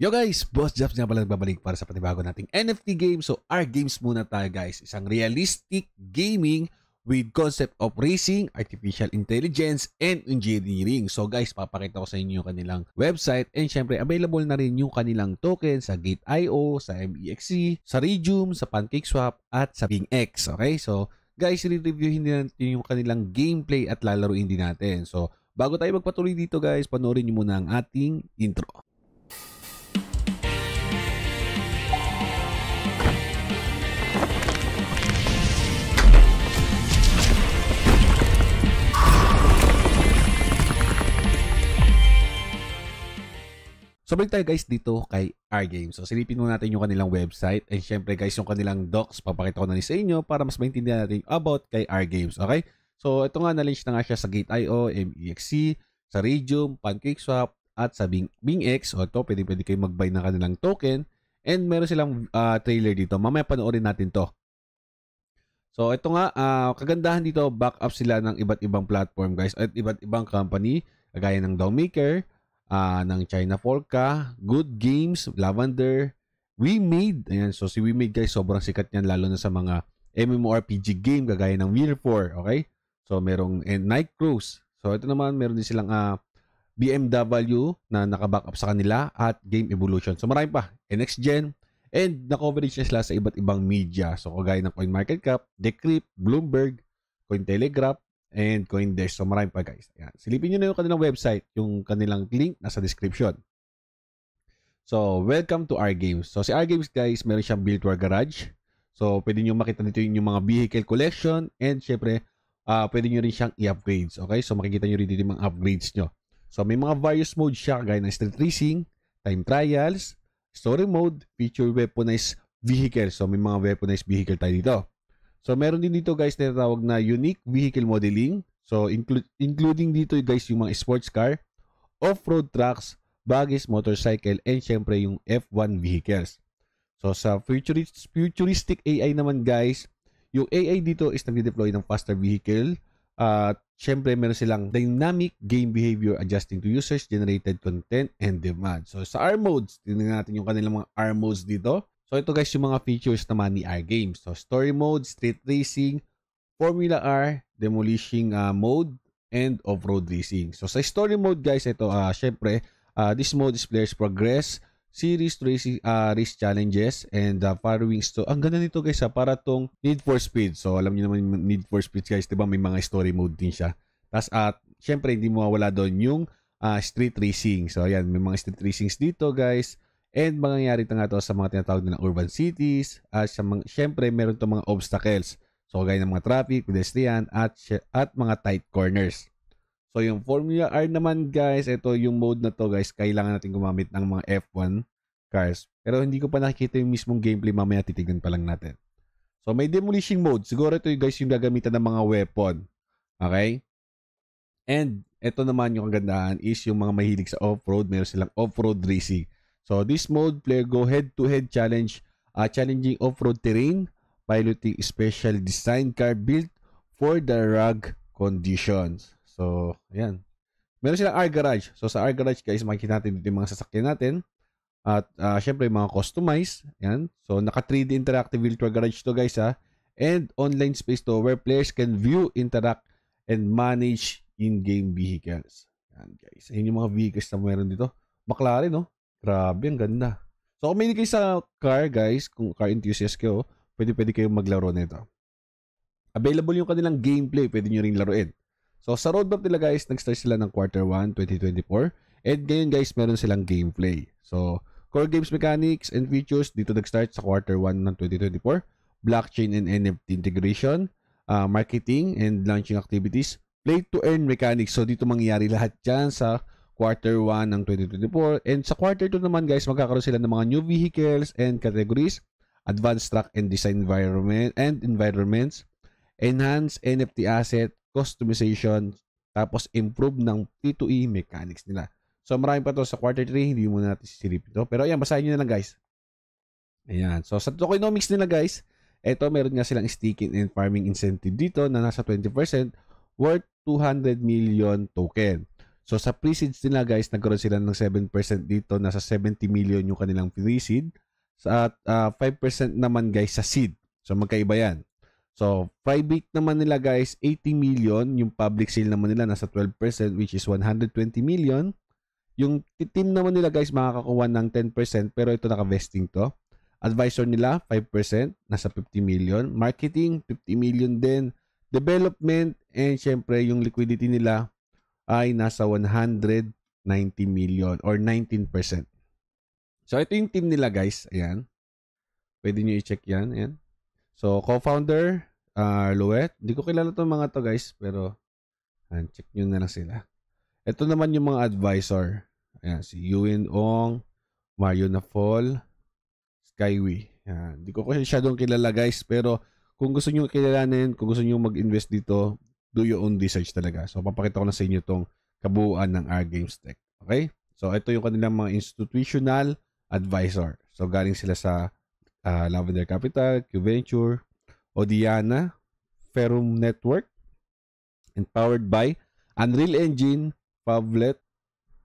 Yo guys, Boss Jobs nga pala nagbabalik para sa panibago nating NFT game. So, R-Games muna tayo guys. Isang realistic gaming with concept of racing, artificial intelligence, and engineering. So guys, papakita ko sa inyo yung kanilang website and syempre available na rin yung kanilang token sa Gate.io, sa MEXC, sa Redium, sa PancakeSwap, at sa BingX. Okay? So guys, re-reviewin din natin yung kanilang gameplay at lalaruin din natin. So bago tayo magpatuloy dito guys, panoorin nyo muna ang ating intro. So balik tayo guys dito kay R-Games. So silipin muna natin yung kanilang website. And syempre guys, yung kanilang docs, papakita ko na rin sa inyo para mas maintindihan natin about kay R-Games. Okay? So ito nga, na-launch na nga siya sa Gate.io, MEXC, sa Redium, PancakeSwap, at sa BingX. So ito, pwede kayo mag-buy ng kanilang token. And meron silang trailer dito. Mamaya panoorin natin to. So ito nga, kagandahan dito, back up sila ng iba't ibang platform guys at iba't ibang company. Kagaya ng Dowmaker, ng China Polka, Good Games, Lavender, WeMade. Ayan, so si WeMade guys, sobrang sikat niyan lalo na sa mga MMORPG game kagaya ng Wheel 4, okay? So merong Night Cruise. So ito naman, meron din silang BMW na naka-back up sa kanila at Game Evolution. So marami pa, NX Gen, and na-coverage sila sa iba't ibang media. So kagaya ng CoinMarketCap, Decrypt, Bloomberg, Cointelegraph, and CoinDesk. So marami pa guys. Ayan. Silipin nyo na yung kanilang website, yung kanilang link nasa description. So welcome to R-Games. So si R-Games guys, meron siyang virtual garage. So pwede nyo makita dito yung mga vehicle collection and syempre pwede nyo rin siyang i-upgrades. Okay? So makikita nyo rin dito yung mga upgrades nyo. So may mga various modes siya gaya ng street racing, time trials, story mode, feature weaponized vehicle. So may mga weaponized vehicle tayo dito. So meron din dito guys na tinatawag na unique vehicle modeling. So including dito guys yung mga sports car, off-road trucks, buggies, motorcycle, and syempre yung F1 vehicles. So sa futuristic AI naman guys, yung AI dito is nagde-deploy ng faster vehicle. Syempre meron silang dynamic game behavior adjusting to users generated content and demand. So sa R modes, tingnan natin yung kanilang mga R modes dito. So ito guys yung mga features naman ni R-Games. So story mode, street racing, Formula R, demolishing mode, and off-road racing. So sa story mode guys, ito syempre this mode is players progress, series racing race challenges, and following ang ganda nito guys para tong Need for Speed. So alam niyo naman Need for Speed guys, 'di ba? May mga story mode din siya. Tapos syempre hindi mo mawala doon yung street racing. So ayan, may mga street racings dito guys. And mangyayari nga to sa mga tinatawag na urban cities. Syempre, meron to mga obstacles. So, gaya ng mga traffic, pedestrian, at mga tight corners. So, yung Formula R naman, guys, ito yung mode na to, guys. Kailangan natin gumamit ng mga F1 cars. Pero hindi ko pa nakikita yung mismong gameplay. Mamaya titignan pa lang natin. So, may demolishing mode. Siguro ito guys yung gagamitan ng mga weapon. Okay? And, ito naman yung kagandahan is yung mga mahilig sa off-road. Meron silang off-road racing. So this mode, player go head-to-head challenge, challenging off-road terrain, piloting special design car built for the rugged conditions. So, ayan. Meron silang R-Garage. So sa R-Garage guys, makikita natin dito yung mga sasakyan natin. At syempre mga customize. Ayan. So naka 3D interactive virtual garage to guys ha. And online space to where players can view, interact, and manage in-game vehicles. Ayan guys. Ayan yung mga vehicles na meron dito. McLaren no? Grabe, ang ganda. So, kung may kayo sa car, guys, kung car enthusiast kayo, pwede kayong maglaro nito. Available yung kanilang gameplay, pwede nyo rin laruin. So, sa roadmap nila, guys, nag-start sila ng quarter 1, 2024. And ngayon, guys, meron silang gameplay. So, core games mechanics and features, dito nag-start sa quarter 1 ng 2024. Blockchain and NFT integration, marketing and launching activities, play-to-earn mechanics. So, dito mangyayari lahat dyan sa quarter 1 ng 2024. And sa quarter 2 naman guys, magkakaroon sila ng mga new vehicles and categories, advanced track and design environments, enhanced NFT asset, customization, tapos improve ng P2E mechanics nila. So marami pa to sa quarter 3, hindi muna natin sisilipin to. Pero ayan, basahin nyo na lang guys. Ayan. So sa tokenomics nila guys, eto meron nga silang staking and farming incentive dito na nasa 20% worth 200 million token. So sa pre-seeds nila guys, nagkaroon sila ng 7% dito, nasa 70 million yung kanilang pre-seed. At 5% naman guys sa seed. So magkaiba yan. So private naman nila guys, 80 million. Yung public sale naman nila nasa 12% which is 120 million. Yung team naman nila guys makakakuha ng 10% pero ito naka-vesting to. Advisor nila 5%, nasa 50 million. Marketing 50 million din. Development and syempre yung liquidity nila ay nasa 190 million or 19%. So ito yung team nila guys. Ayan. Pwede nyo i-check yan. Ayan. So co-founder Luet. Hindi ko kilala itong mga to guys pero check nyo na lang sila. Ito naman yung mga advisor. Ayan, si Yuen Ong, Mario Nafol, Skyway. Ayan. Hindi ko kasi masyadong kilala guys pero kung gusto nyo kilalanin, kung gusto nyo mag-invest dito, do your own research talaga. So papakita ko na sa inyo itong kabuuan ng R Games Tech. Okay? So ito yung kanilang mga institutional advisor. So galing sila sa Lavender Capital, Q Venture, Odiana, Ferrum Network, and powered by Unreal Engine, Pavlet,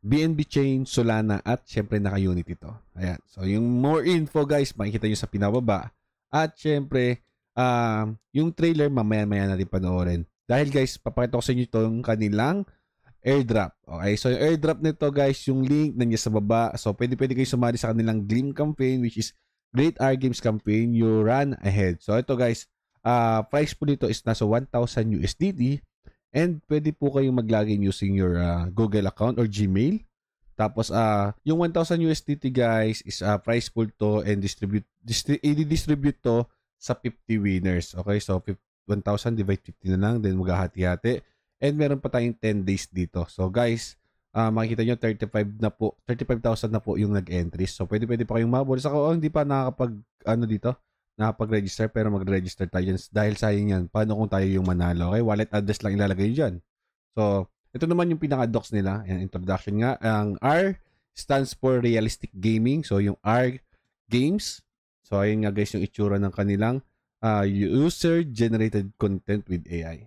BNB Chain, Solana, at syempre naka-Unity to. Ayan. So yung more info guys, makikita nyo sa pinababa. At syempre, yung trailer mamaya-maya natin panoorin. Dahil guys, papakita ko sa inyo itong kanilang airdrop. Okay, so yung airdrop nito guys, yung link nandiyan sa baba. So pwede kayo sumali sa kanilang Gleam campaign which is Great R Games campaign. You run ahead. So ito guys, price po nito is nasa 1,000 USDT and pwede po kayong mag-login using your Google account or Gmail. Tapos yung 1,000 USDT guys is price pool to and i-distribute to sa 50 winners. Okay, so 1,000 divide 50 na lang, then maghahati-hati. And meron pa tayong 10 days dito. So guys, makikita nyo 35,000 na po yung nag-entries. So pwede pa kayong mabol. Saka hindi pa nakapag-register pero mag-register tayo dahil sayang yan. Paano kung tayo yung manalo? Okay, wallet address lang ilalagay nyo dyan. So ito naman yung pinaka-docs nila. Yan, introduction nga. Ang R stands for Realistic Gaming. So yung R Games. So ayun nga guys yung itsura ng kanilang user-generated content with AI.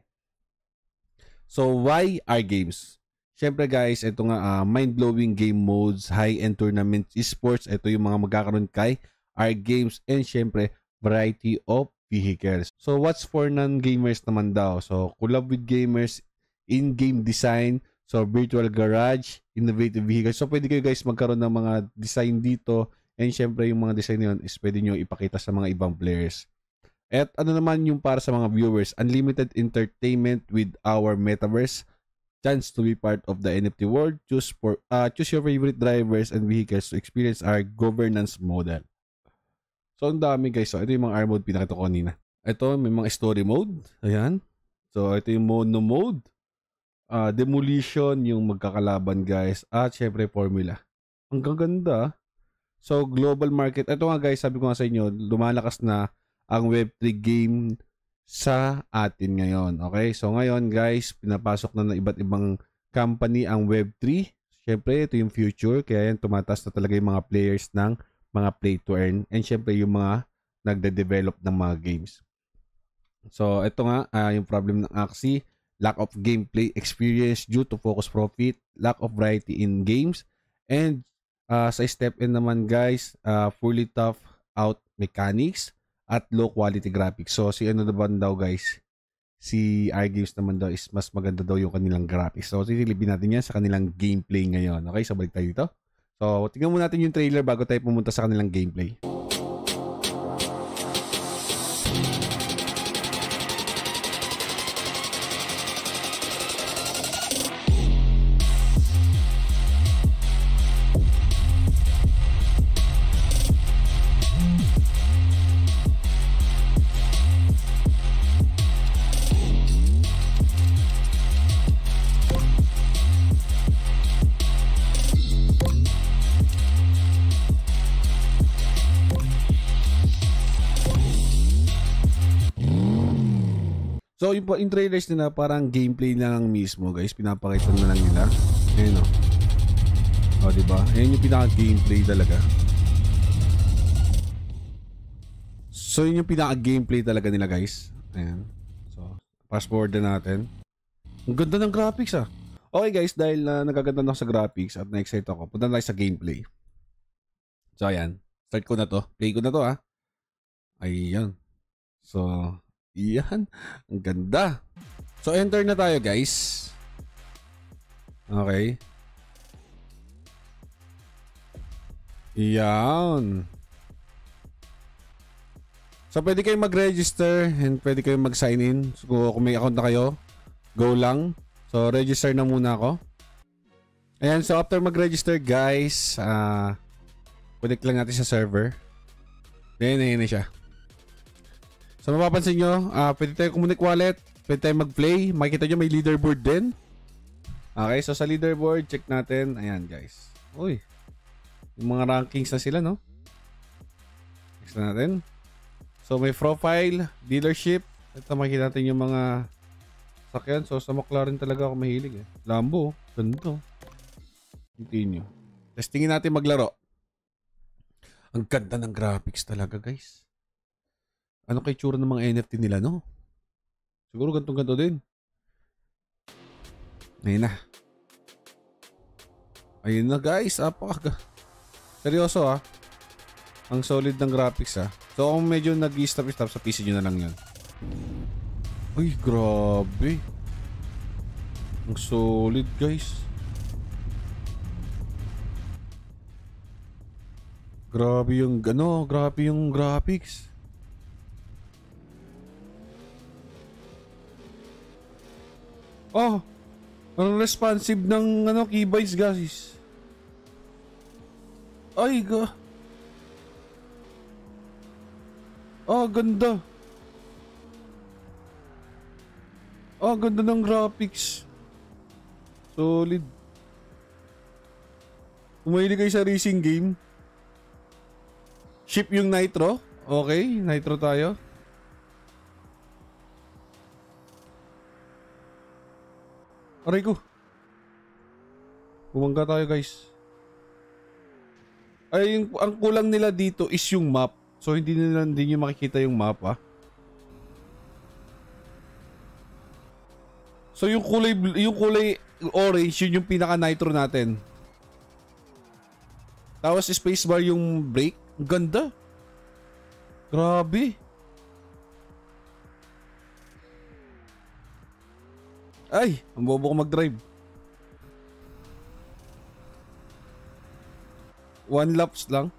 So why R Games? Siyempre guys, ito nga mind-blowing game modes, high-end tournaments, esports, ito yung mga magkakaroon kay R Games and siyempre variety of vehicles. So what's for non-gamers naman daw? So collab with gamers, in-game design, so virtual garage, innovative vehicles. So pwede kayo guys magkaroon ng mga design dito and siyempre yung mga design yun is pwede nyo ipakita sa mga ibang players. At ano naman yung para sa mga viewers, unlimited entertainment with our metaverse, chance to be part of the NFT world, choose your favorite drivers and vehicles to experience our governance model. So ang dami guys. So ito yung mga R mode pinakita ko kanina. Ito may mga story mode. Ayan. So ito yung mono mode. Demolition yung magkakalaban guys. At syempre formula. Ang gaganda. So global market. Ito nga guys, sabi ko nga sa inyo, lumalakas na ang Web3 game sa atin ngayon. Okay? So ngayon guys, pinapasok na ng iba't ibang company ang Web3. Syempre ito yung future. Kaya yan tumataas na talaga yung mga players ng mga play to earn. And syempre yung mga nagde-develop ng mga games. So ito nga yung problem ng Axie. Lack of gameplay experience due to focus profit, lack of variety in games, and sa step in naman guys, fully tough out mechanics at low quality graphics. So si ano naman daw guys, si R Games naman daw is mas maganda daw yung kanilang graphics. So sisilipin natin yan sa kanilang gameplay ngayon. Okay, so balik tayo dito. So tingnan muna natin yung trailer bago tayo pumunta sa kanilang gameplay. So yung trailers nila parang gameplay lang mismo guys, pinapakita na lang nila. Ayun o. O diba? Ayun yung pinaka-gameplay talaga. So yun yung pinaka-gameplay talaga nila guys. Ayan. So fast forward na natin. Ang ganda ng graphics ah. Okay guys, dahil nagaganda na ako sa graphics at na-excite ako, punta na tayo sa gameplay. So ayan, start ko na to. Play ko na to ha. Ayan. So, iyan. Ang ganda. So enter na tayo guys. Okay. Iyan. So pwede kayong mag-register and pwede kayong mag-sign in. So kung may account na kayo, go lang. So register na muna ako. Ayan, so after mag-register guys, connect lang natin sa server. Ayan na siya. So mapapansin nyo, pwede tayo connect wallet, pwede tayo mag-play. Makikita nyo may leaderboard din. Okay, so sa leaderboard, check natin. Ayan guys. Uy, yung mga rankings na sila, no? Next na natin. So may profile, dealership. Ito makikita natin yung mga sakyan. So sa McLaren talaga ako mahilig eh. Lambo, ganito. Continue. Testingin natin maglaro. Ang ganda ng graphics talaga guys. Ano kay tsura ng mga NFT nila, no? Siguro ganito din. Ayun na. Ayun na guys. Seryoso ah. Ang solid ng graphics ah. So kung medyo nag-stop sa PC nyo na lang yan. Uy, grabe. Ang solid guys. Grabe yung graphics. Oh, ang responsive ng keybinds guys. Ay, ganda. Ganda ng graphics. Solid. Kung mahilig kayo sa racing game, ship yung Nitro. Okay, Nitro tayo. Aray ko. Bumangga tayo guys. Ay, ang kulang nila dito is yung map. So hindi nyo makikita yung map ah. So yung kulay orange, yun yung pinaka nitro natin. Tapos spacebar yung brake. Ganda. Grabe. Ay, ang bobo ko mag-drive. 1 laps lang.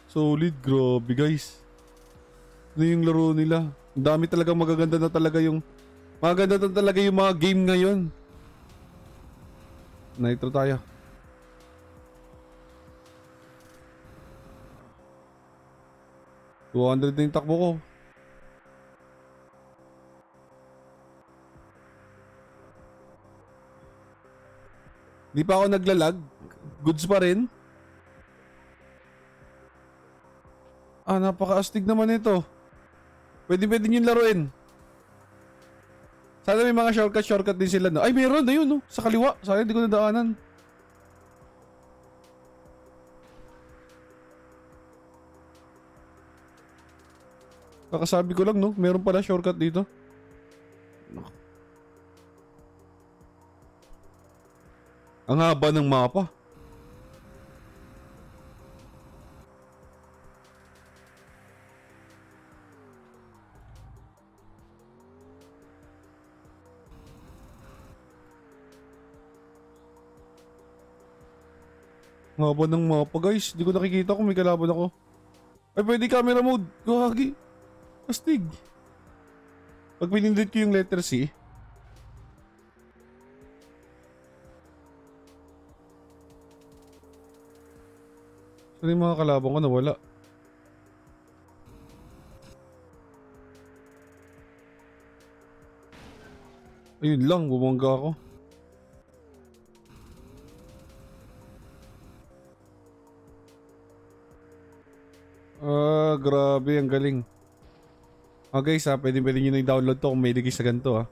Solid, grabe guys. Ano yung laro nila? Ang dami talagang magaganda na talaga yung mga game ngayon. Nitro tayo. $200 na yung takbo ko. Di pa ako naglalag. Goods pa rin. Napaka-astig naman ito. Pwede nyo laruin. Sana may mga shortcut din sila. Ay, meron. Ayun, no? Sa kaliwa. Sayang, di ko nadaanan. Kakasabi ko lang, no? Meron pala shortcut dito. Ang haba ng mapa. Ang haba ng mapa guys. Di ko nakikita kung may kalaban ako. Ay, pwede camera mode. Gagi. Astig. Pag pinindot ko yung letter C. Saan yung mga kalabang ko nawala? Ayun lang, bumangga ako. Grabe, ang galing. Guys pwede nyo na i-download to kung may ligay sa ganito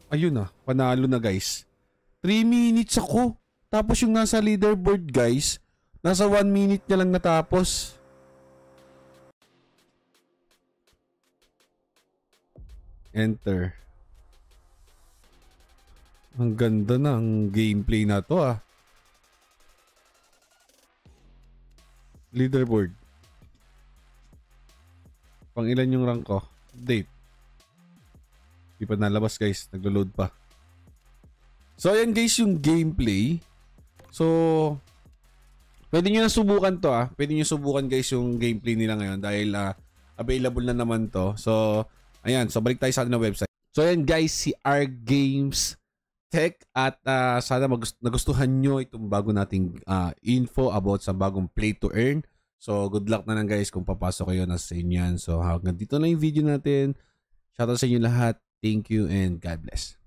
Ayun panalo na guys. 3 minutes ako. Tapos yung nasa leaderboard guys, nasa 1 minute niya lang natapos. Enter. Ang ganda ng gameplay na to ah. Leaderboard. Pang ilan yung rank ko? Date. Di pa nalabas guys. Naglo-load pa. So ayan guys yung gameplay. So pwede nyo na subukan to ah. Pwede nyo subukan guys yung gameplay nila ngayon dahil available na naman to. So ayan. So balik tayo sa ating website. So ayan guys si R Games Tech at sana nagustuhan nyo itong bago nating info about sa bagong play to earn. So good luck na lang guys kung papasok kayo na sa inyo yan. So hanggang dito na yung video natin. Shoutout sa inyo lahat. Thank you and God bless.